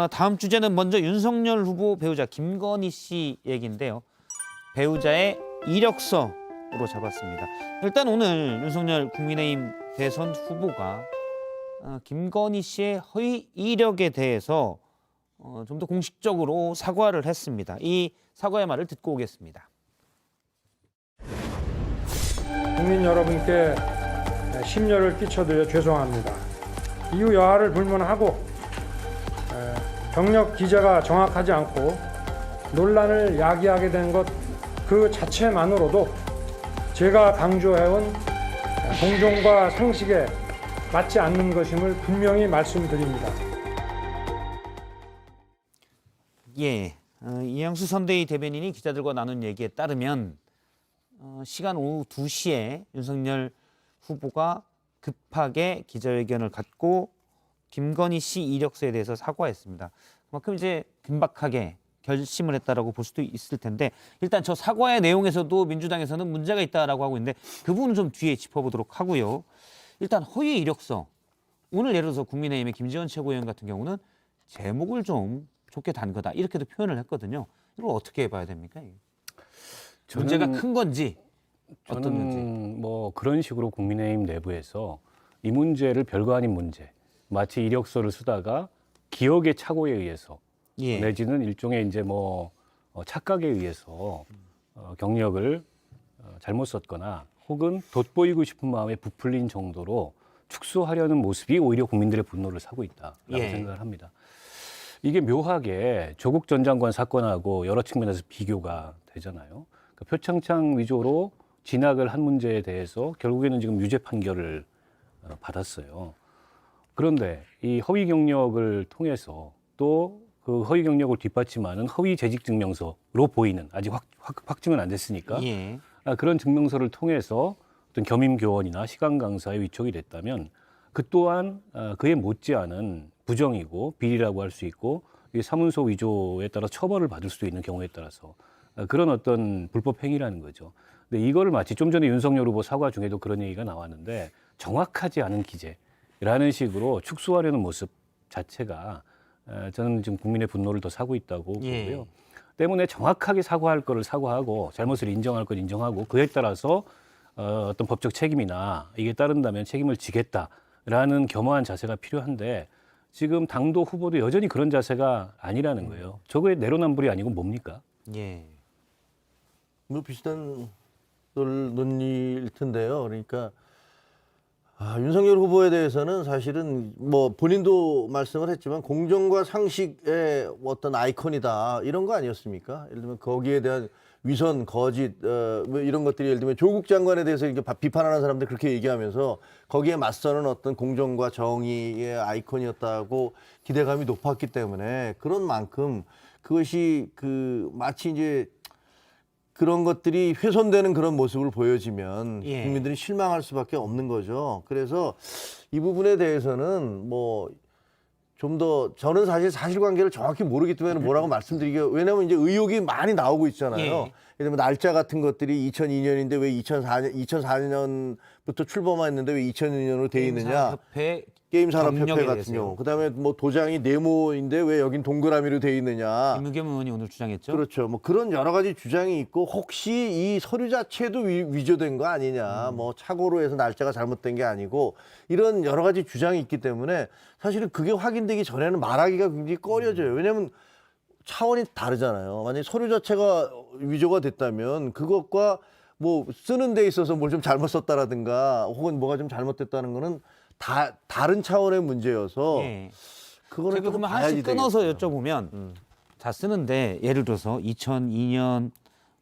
다음 주제는 먼저 윤석열 후보 배우자 김건희 씨 얘기인데요. 배우자의 이력서로 잡았습니다. 일단 오늘 윤석열 국민의힘 대선 후보가 김건희 씨의 허위 이력에 대해서 좀 더 공식적으로 사과를 했습니다. 이 사과의 말을 듣고 오겠습니다. 국민 여러분께 심려를 끼쳐드려 죄송합니다. 이후 여하를 불문하고 경력 기재가 정확하지 않고 논란을 야기하게 된 것 그 자체만으로도 제가 강조해온 공정과 상식에 맞지 않는 것임을 분명히 말씀드립니다. 예, 이양수 선대위 대변인이 기자들과 나눈 얘기에 따르면 시간 오후 2시에 윤석열 후보가 급하게 기자회견을 갖고 김건희 씨 이력서에 대해서 사과했습니다. 그만큼 이제 긴박하게 결심을 했다라고 볼 수도 있을 텐데 일단 저 사과의 내용에서도 민주당에서는 문제가 있다라고 하고 있는데 그 부분은 좀 뒤에 짚어보도록 하고요. 일단 허위 이력서. 오늘 예를 들어서 국민의힘의 김지원 최고위원 같은 경우는 제목을 좀 좋게 단 거다 이렇게도 표현을 했거든요. 이걸 어떻게 봐야 됩니까? 문제가 큰 건지 어떤 건지. 뭐 그런 식으로 국민의힘 내부에서 이 문제를 별거 아닌 문제, 마치 이력서를 쓰다가 기억의 착오에 의해서 예. 내지는 일종의 이제 뭐 착각에 의해서 경력을 잘못 썼거나 혹은 돋보이고 싶은 마음에 부풀린 정도로 축소하려는 모습이 오히려 국민들의 분노를 사고 있다라고 예. 생각을 합니다. 이게 묘하게 조국 전 장관 사건하고 여러 측면에서 비교가 되잖아요. 그러니까 표창장 위조로 진학을 한 문제에 대해서 결국에는 지금 유죄 판결을 받았어요. 그런데 이 허위 경력을 통해서 또 그 허위 경력을 뒷받침하는 허위 재직 증명서로 보이는 아직 확증은 안 됐으니까 예. 그런 증명서를 통해서 어떤 겸임 교원이나 시간 강사에 위촉이 됐다면 그 또한 그에 못지않은 부정이고 비리라고 할 수 있고 사문서 위조에 따라 처벌을 받을 수도 있는 경우에 따라서 그런 어떤 불법 행위라는 거죠. 근데 이거를 마치 좀 전에 윤석열 후보 사과 중에도 그런 얘기가 나왔는데 정확하지 않은 기재라는 식으로 축소하려는 모습 자체가 저는 지금 국민의 분노를 더 사고 있다고 예. 보고요. 때문에 정확하게 사과할 거를 사과하고 잘못을 인정할 걸 인정하고 그에 따라서 어떤 법적 책임이나 이게 따른다면 책임을 지겠다라는 겸허한 자세가 필요한데 지금 당도 후보도 여전히 그런 자세가 아니라는 거예요. 저거에 내로남불이 아니고 뭡니까? 예. 뭐 비슷한 논리일 텐데요. 그러니까 윤석열 후보에 대해서는 사실은 뭐 본인도 말씀을 했지만 공정과 상식의 어떤 아이콘이다 이런 거 아니었습니까? 예를 들면 거기에 대한 위선, 거짓 뭐 이런 것들이 예를 들면 조국 장관에 대해서 이렇게 비판하는 사람들 그렇게 얘기하면서 거기에 맞서는 어떤 공정과 정의의 아이콘이었다고 기대감이 높았기 때문에 그런 만큼 그것이 마치 이제 그런 것들이 훼손되는 그런 모습을 보여지면 예. 국민들이 실망할 수밖에 없는 거죠. 그래서 이 부분에 대해서는 뭐 좀 더 저는 사실 사실관계를 정확히 모르기 때문에 뭐라고 말씀드리기가 왜냐하면 이제 의혹이 많이 나오고 있잖아요. 예. 예를 들면 날짜 같은 것들이 2002년인데 왜 2004년부터 출범했는데 왜 2002년으로 돼 있느냐. 협회 게임산업협회 경력에 같은 대해서요. 경우. 그다음에 뭐 도장이 네모인데 왜 여긴 동그라미로 돼 있느냐. 김의겸 의원이 오늘 주장했죠. 그렇죠. 뭐 그런 여러 가지 주장이 있고 혹시 이 서류 자체도 위조된 거 아니냐. 뭐 착오로 해서 날짜가 잘못된 게 아니고 이런 여러 가지 주장이 있기 때문에 사실은 그게 확인되기 전에는 말하기가 굉장히 꺼려져요. 왜냐하면 차원이 다르잖아요. 만약에 서류 자체가 위조가 됐다면 그것과 뭐 쓰는 데 있어서 뭘 좀 잘못 썼다라든가 혹은 뭐가 좀 잘못됐다는 거는 다 다른 차원의 문제여서 예. 그거는 제가 좀 그러면 봐야지 하나씩 끊어서 되겠어요. 여쭤보면 자 쓰는데 예를 들어서 2002년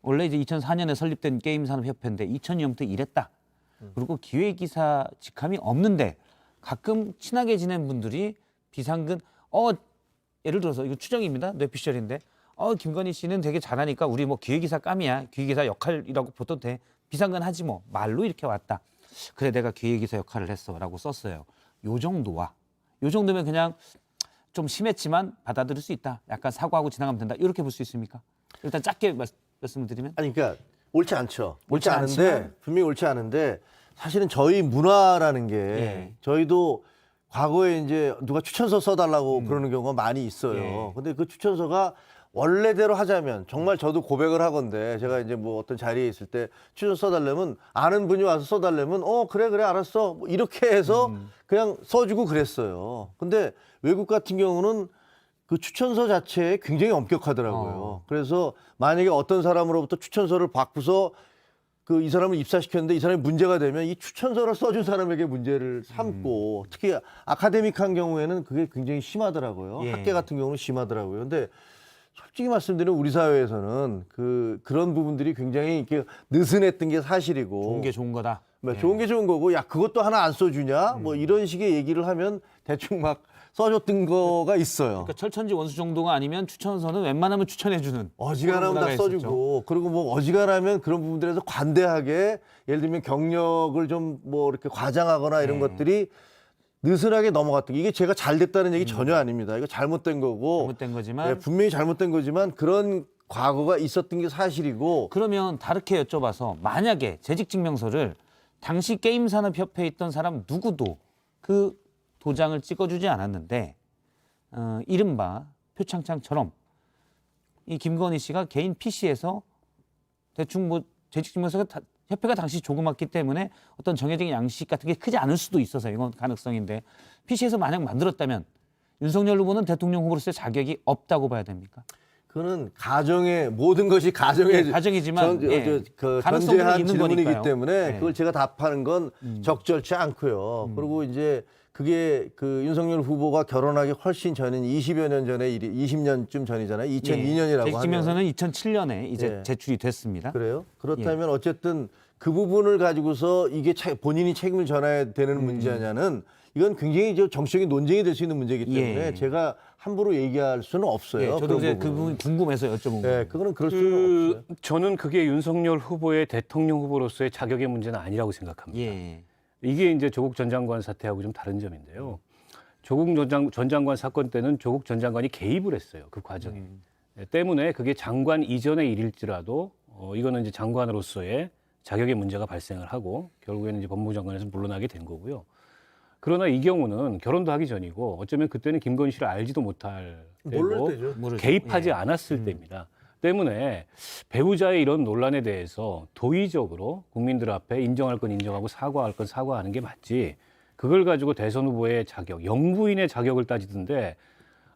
원래 이제 2004년에 설립된 게임산업협회인데 2002년부터 이랬다. 그리고 기획이사 직함이 없는데 가끔 친하게 지낸 분들이 비상근 예를 들어서 이거 추정입니다. 뇌피셜인데 김건희 씨는 되게 잘하니까 우리 뭐 기획이사 감이야. 기획이사 역할이라고 보도 돼. 비상근 하지 뭐 말로 이렇게 왔다. 그래 내가 기획이사 역할을 했어라고 썼어요. 요 정도와 요 정도면 그냥 좀 심했지만 받아들일 수 있다. 약간 사과하고 지나가면 된다. 이렇게 볼 수 있습니까? 일단 짧게 말씀을 드리면 아니 그러니까 옳지 않죠. 옳지 옳지 않은데 않지만. 분명히 옳지 않은데 사실은 저희 문화라는 게 예. 저희도 과거에 이제 누가 추천서 써달라고 그러는 경우가 많이 있어요. 예. 근데 그 추천서가 원래대로 하자면 정말 저도 고백을 하건데 제가 이제 뭐 어떤 자리에 있을 때 추천 써달라면 아는 분이 와서 써달라면 그래 알았어 뭐 이렇게 해서 그냥 써주고 그랬어요. 근데 외국 같은 경우는 그 추천서 자체에 굉장히 엄격하더라고요. 그래서 만약에 어떤 사람으로부터 추천서를 받고서 그 이 사람을 입사시켰는데 이 사람이 문제가 되면 이 추천서를 써준 사람에게 문제를 삼고 특히 아카데믹한 경우에는 그게 굉장히 심하더라고요. 예. 학계 같은 경우는 심하더라고요. 근데 솔직히 말씀드리면 우리 사회에서는 그런 부분들이 굉장히 이렇게 느슨했던 게 사실이고 좋은 게 좋은 거다. 뭐 좋은 게 좋은 거고 야 그것도 하나 안 써주냐 뭐 이런 식의 얘기를 하면 대충 막 써줬던 거가 있어요. 그러니까 철천지 원수 정도가 아니면 추천서는 웬만하면 추천해주는. 어지간하면 그런 다 문화가 써주고 그리고 뭐 어지간하면 그런 부분들에서 관대하게 예를 들면 경력을 좀 뭐 이렇게 과장하거나 이런 네. 것들이 느슨하게 넘어갔던 게 이게 제가 잘 됐다는 얘기 전혀 아닙니다. 이거 잘못된 거고 잘못된 거지만 네, 분명히 잘못된 거지만 그런 과거가 있었던 게 사실이고 그러면 다르게 여쭤봐서 만약에 재직증명서를 당시 게임산업협회에 있던 사람 누구도 그 도장을 찍어주지 않았는데 이른바 표창장처럼 이 김건희 씨가 개인 PC에서 대충 뭐 재직증명서가 협회가 당시 조그맣기 때문에 어떤 정해진 양식 같은 게 크지 않을 수도 있어서 이건 가능성인데 PC에서 만약 만들었다면 윤석열 후보는 대통령 후보로서의 자격이 없다고 봐야 됩니까? 그거는 가정의 모든 것이 가정의 예, 가정이지만 그 가능성이 전제한 있는 질문이기 거니까요. 때문에 예. 그걸 제가 답하는 건 적절치 않고요. 그리고 이제 그게 그 윤석열 후보가 결혼하기 훨씬 전인 20여 년 전의 일이 20년쯤 전이잖아요. 2002년이라고 재직증명서는 2007년에 이제 예. 제출이 됐습니다. 그래요? 그렇다면 어쨌든 그 부분을 가지고서 이게 본인이 책임을 져야 되는 문제냐는 이건 굉장히 정치적인 논쟁이 될 수 있는 문제이기 때문에 예. 제가 함부로 얘기할 수는 없어요. 예, 저도 그런 이제 그 부분은. 부분이 궁금해서 여쭤본 거예요. 예, 그거는 그럴 수는 없어요. 저는 그게 윤석열 후보의 대통령 후보로서의 자격의 문제는 아니라고 생각합니다. 예. 이게 이제 조국 전 장관 사태하고 좀 다른 점인데요. 조국 전 장관 사건 때는 조국 전 장관이 개입을 했어요. 그 과정에. 때문에 그게 장관 이전의 일일지라도 이거는 이제 장관으로서의 자격의 문제가 발생을 하고 결국에는 이제 법무부 장관에서 물러나게 된 거고요. 그러나 이 경우는 결혼도 하기 전이고 어쩌면 그때는 김건희 씨를 알지도 못할 모를 때고 때죠. 모르죠. 개입하지 예. 않았을 때입니다. 때문에 배우자의 이런 논란에 대해서 도의적으로 국민들 앞에 인정할 건 인정하고 사과할 건 사과하는 게 맞지. 그걸 가지고 대선 후보의 자격, 영부인의 자격을 따지던데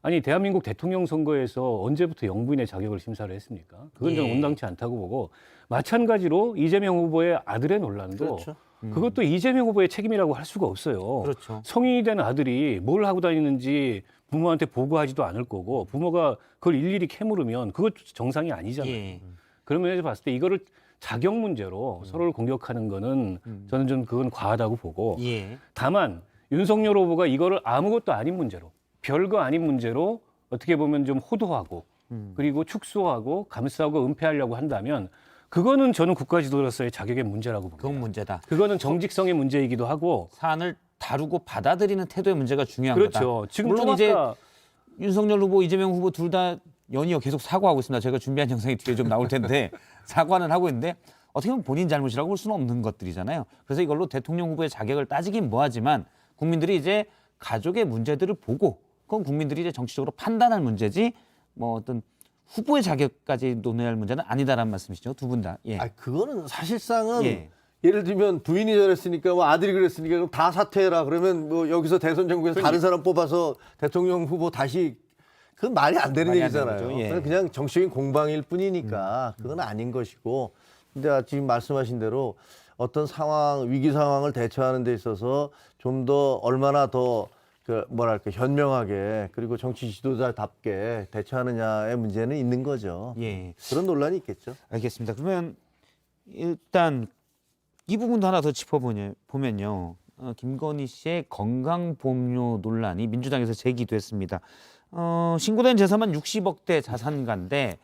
아니 대한민국 대통령 선거에서 언제부터 영부인의 자격을 심사를 했습니까? 그건 좀 예. 온당치 않다고 보고 마찬가지로 이재명 후보의 아들의 논란도 그렇죠. 그것도 이재명 후보의 책임이라고 할 수가 없어요. 그렇죠. 성인이 된 아들이 뭘 하고 다니는지 부모한테 보고하지도 않을 거고 부모가 그걸 일일이 캐물으면 그것 정상이 아니잖아요. 예. 그런 면에서 봤을 때 이거를 자격 문제로 서로를 공격하는 거는 저는 좀 그건 과하다고 보고 예. 다만 윤석열 후보가 이거를 아무것도 아닌 문제로 별거 아닌 문제로 어떻게 보면 좀 호도하고 그리고 축소하고 감싸고 은폐하려고 한다면 그거는 저는 국가 지도자로서의 자격의 문제라고 봅니다. 그건 문제다. 그거는 정직성의 문제이기도 하고 사안을 다루고 받아들이는 태도의 문제가 중요한 거다. 그렇죠. 지금 물론 좀 이제 아까 윤석열 후보, 이재명 후보 둘 다 연이어 계속 사과하고 있습니다. 제가 준비한 영상이 뒤에 좀 나올 텐데 사과는 하고 있는데 어떻게 보면 본인 잘못이라고 볼 수는 없는 것들이잖아요. 그래서 이걸로 대통령 후보의 자격을 따지긴 뭐하지만 국민들이 이제 가족의 문제들을 보고 그건 국민들이 이제 정치적으로 판단할 문제지 뭐 어떤 후보의 자격까지 논의할 문제는 아니다라는 말씀이시죠, 두 분 다. 예. 그거는 사실상은 예. 예를 들면 부인이 저랬으니까 뭐 아들이 그랬으니까 그럼 다 사퇴해라. 그러면 뭐 여기서 대선 정부에서 다른 사람 뽑아서 대통령 후보 다시 그건 말이 안 되는 말이 안 되는 얘기잖아요. 거죠. 예. 그냥 정치적인 공방일 뿐이니까 그건 아닌 것이고. 근데 지금 말씀하신 대로 어떤 상황, 위기 상황을 대처하는 데 있어서 좀 더 얼마나 더 뭐랄까 현명하게 그리고 정치 지도자답게 대처하느냐의 문제는 있는 거죠. 예. 그런 논란이 있겠죠. 알겠습니다. 그러면 일단 이 부분도 하나 더 짚어보면요. 김건희 씨의 건강보험료 논란이 민주당에서 제기됐습니다. 신고된 재산만 60억대 자산가인데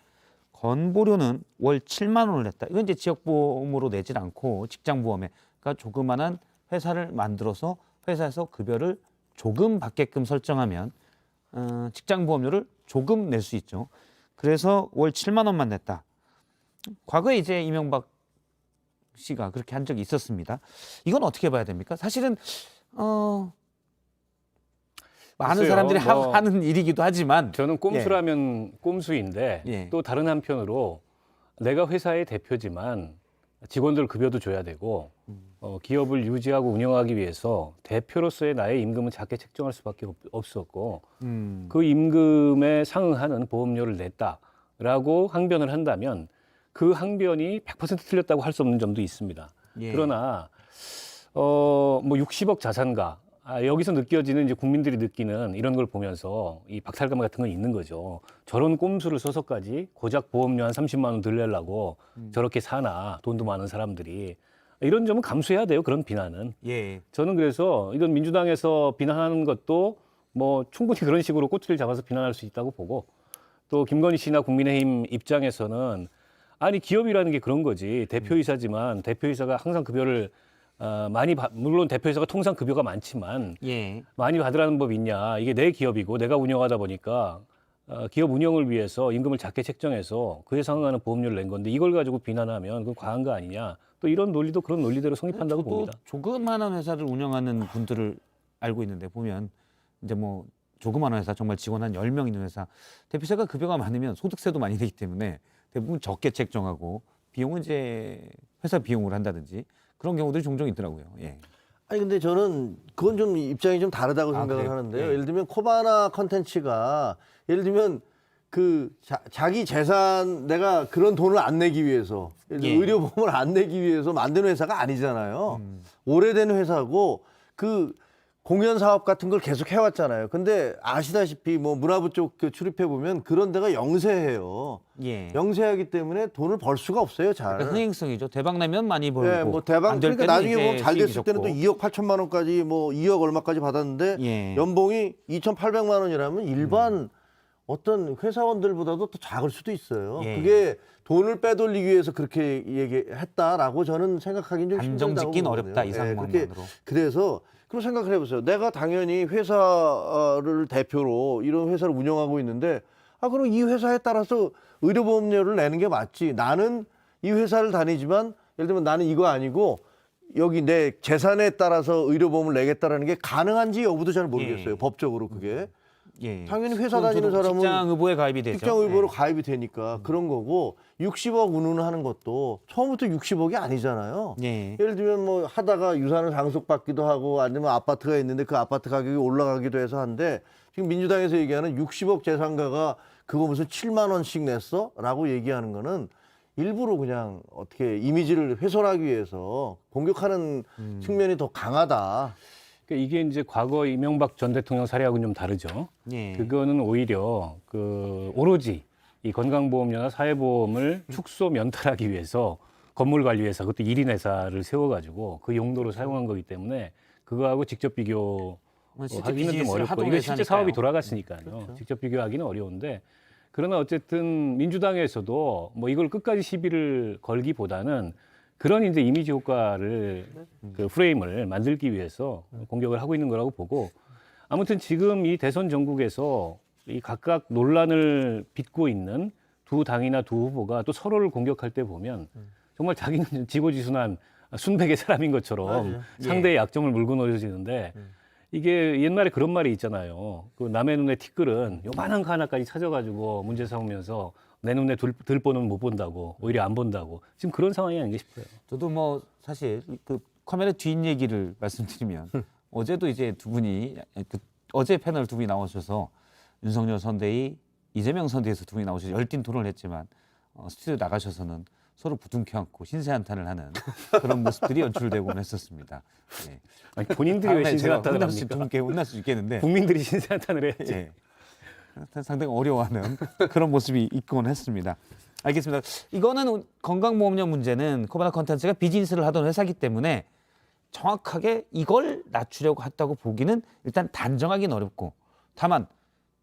건보료는 월 7만 원을 냈다. 이건 이제 지역보험으로 내질 않고 직장보험에 그러니까 조그마한 회사를 만들어서 회사에서 급여를 조금 받게끔 설정하면 직장보험료를 조금 낼 수 있죠. 그래서 월 7만 원만 냈다. 과거에 이제 이명박 씨가 그렇게 한 적이 있었습니다. 이건 어떻게 봐야 됩니까? 사실은 많은 글쎄요, 사람들이 뭐 하는 일이기도 하지만 저는 꼼수라면 꼼수인데 예. 또 다른 한편으로 내가 회사의 대표지만 직원들 급여도 줘야 되고 기업을 유지하고 운영하기 위해서 대표로서의 나의 임금은 작게 책정할 수밖에 없었고 그 임금에 상응하는 보험료를 냈다라고 항변을 한다면 그 항변이 100% 틀렸다고 할 수 없는 점도 있습니다. 예. 그러나 뭐 60억 자산가 여기서 느껴지는 이제 국민들이 느끼는 이런 걸 보면서 이 박탈감 같은 건 있는 거죠. 저런 꼼수를 써서까지 고작 보험료 한 30만 원 들려고 저렇게 사나 돈도 많은 사람들이 이런 점은 감수해야 돼요. 그런 비난은. 예. 저는 그래서 이건 민주당에서 비난하는 것도 뭐 충분히 그런 식으로 꼬투리를 잡아서 비난할 수 있다고 보고 또 김건희 씨나 국민의힘 입장에서는 아니 기업이라는 게 그런 거지 대표이사지만 대표이사가 항상 급여를 물론 대표이사가 통상 급여가 많지만 예. 많이 받으라는 법이 있냐. 이게 내 기업이고 내가 운영하다 보니까 기업 운영을 위해서 임금을 작게 책정해서 그에 상응하는 보험료를 낸 건데 이걸 가지고 비난하면 그건 과한 거 아니냐. 또 이런 논리도 그런 논리대로 성립한다고 저도 봅니다. 조그마한 회사를 운영하는 분들을 알고 있는데 보면 이제 뭐 조그마한 회사 정말 직원 한 10명 있는 회사 대표이사가 급여가 많으면 소득세도 많이 내기 때문에 대부분 적게 책정하고 비용은 이제 회사 비용으로 한다든지 그런 경우들이 종종 있더라고요. 예. 아니 근데 저는 그건 좀 입장이 좀 다르다고 생각을 그래요? 하는데요. 예. 예를 들면 코바나 컨텐츠가 예를 들면 그 자기 재산 내가 그런 돈을 안 내기 위해서 예를 들면 예. 의료보험을 안 내기 위해서 만든 회사가 아니잖아요. 오래된 회사고 그 공연 사업 같은 걸 계속 해왔잖아요. 근데 아시다시피 뭐 문화부 쪽 출입해 보면 그런 데가 영세해요. 예. 영세하기 때문에 돈을 벌 수가 없어요. 잘. 그러니까 흥행성이죠. 대박 나면 많이 벌고. 네, 뭐 대박. 안될 그러니까 때는 나중에 이제 보면 잘 수익이 됐을 때는 또 적고. 2억 8천만 원까지 뭐 2억 얼마까지 받았는데 예. 연봉이 2,800만 원이라면 일반 어떤 회사원들보다도 더 작을 수도 있어요. 예. 그게 돈을 빼돌리기 위해서 그렇게 얘기했다라고 저는 생각하기는 좀 단정 힘들다고 짓긴 보거든요. 어렵다 이 예, 상황만으로. 그래서 그런 생각을 해보세요. 내가 당연히 회사를 대표로 이런 회사를 운영하고 있는데 그럼 이 회사에 따라서 의료보험료를 내는 게 맞지. 나는 이 회사를 다니지만 예를 들면 나는 이거 아니고 여기 내 재산에 따라서 의료보험을 내겠다라는 게 가능한지 여부도 잘 모르겠어요. 예. 법적으로 그게. 예. 당연히 회사 그건 다니는 저도 사람은 직장 의보에 가입이 되죠. 직장 의보로 예. 가입이 되니까 그런 거고 60억 운운하는 것도 처음부터 60억이 아니잖아요. 예. 예를 들면 뭐 하다가 유산을 상속받기도 하고 아니면 아파트가 있는데 그 아파트 가격이 올라가기도 해서 한데 지금 민주당에서 얘기하는 60억 재산가가 그거 무슨 7만 원씩 냈어? 라고 얘기하는 거는 일부러 그냥 어떻게 이미지를 훼손하기 위해서 공격하는 측면이 더 강하다. 그러니까 이게 이제 과거 이명박 전 대통령 사례하고는 좀 다르죠. 예. 그거는 오히려 그 오로지 이 건강보험료나 사회보험을 축소 면탈하기 위해서 건물관리회사 그것도 1인 회사를 세워가지고 그 용도로 사용한 거기 때문에 그거하고 직접 비교 실제 하기는 좀 비즈니스를 어렵고 하던 이게 실제 회사니까요. 사업이 돌아갔으니까요. 직접 비교하기는 어려운데 그러나 어쨌든 민주당에서도 뭐 이걸 끝까지 시비를 걸기보다는 그런 이제 이미지 효과를 그 프레임을 만들기 위해서 공격을 하고 있는 거라고 보고 아무튼 지금 이 대선 전국에서 이 각각 논란을 빚고 있는 두 당이나 두 후보가 또 서로를 공격할 때 보면 정말 자기는 지고지순한 순백의 사람인 것처럼 맞아요. 상대의 약점을 물고 늘어지는데 이게 옛날에 그런 말이 있잖아요. 그 남의 눈에 티끌은 요만한 거 하나까지 찾아가지고 문제 삼으면서 내 눈에 들보는 못 본다고 오히려 안 본다고 지금 그런 상황이 아닌가 싶어요. 저도 뭐 사실 그 카메라 뒷 얘기를 말씀드리면 어제도 이제 두 분이 어제 패널 두 분이 나오셔서 윤석열 선대위, 이재명 선대위에서 두 분이 나오셔서 열띤 토론을 했지만 스튜디오 나가셔서는 서로 부둥켜 안고 신세한탄을 하는 그런 모습들이 연출되곤 했었습니다. 예. 아니, 본인들이 왜 신세한탄을 혼날 수, 두 합니까? 분께 혼날 수 있겠는데 국민들이 신세한탄을 해야지. 예. 상당히 어려워하는 그런 모습이 있곤 했습니다. 알겠습니다. 이거는 건강보험료 문제는 코바나 컨텐츠가 비즈니스를 하던 회사이기 때문에 정확하게 이걸 낮추려고 했다고 보기는 일단 단정하기는 어렵고 다만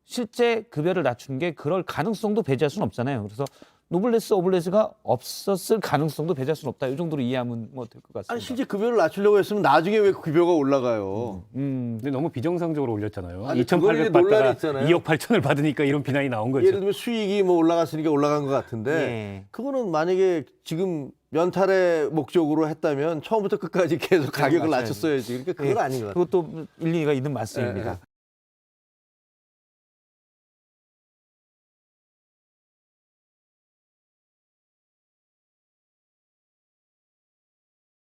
실제 급여를 낮춘 게 그럴 가능성도 배제할 수는 없잖아요. 그래서 노블레스 오블레스가 없었을 가능성도 배제할 수는 없다. 이 정도로 이해하면 뭐 될 것 같습니다. 아니 실제 급여를 낮추려고 했으면 나중에 왜 급여가 올라가요? 근데 너무 비정상적으로 올렸잖아요. 아니, 그건 이제 2,800 논란이 받다가 있잖아요. 2억 8천을 받으니까 이런 비난이 나온 거죠. 예를 들면 수익이 뭐 올라갔으니까 올라간 것 같은데 예. 그거는 만약에 지금 면탈의 목적으로 했다면 처음부터 끝까지 계속 가격을 맞아요. 낮췄어야지. 그러니까 그건 예. 아닌 것 같아요. 그것도 일리가 있는 말씀입니다.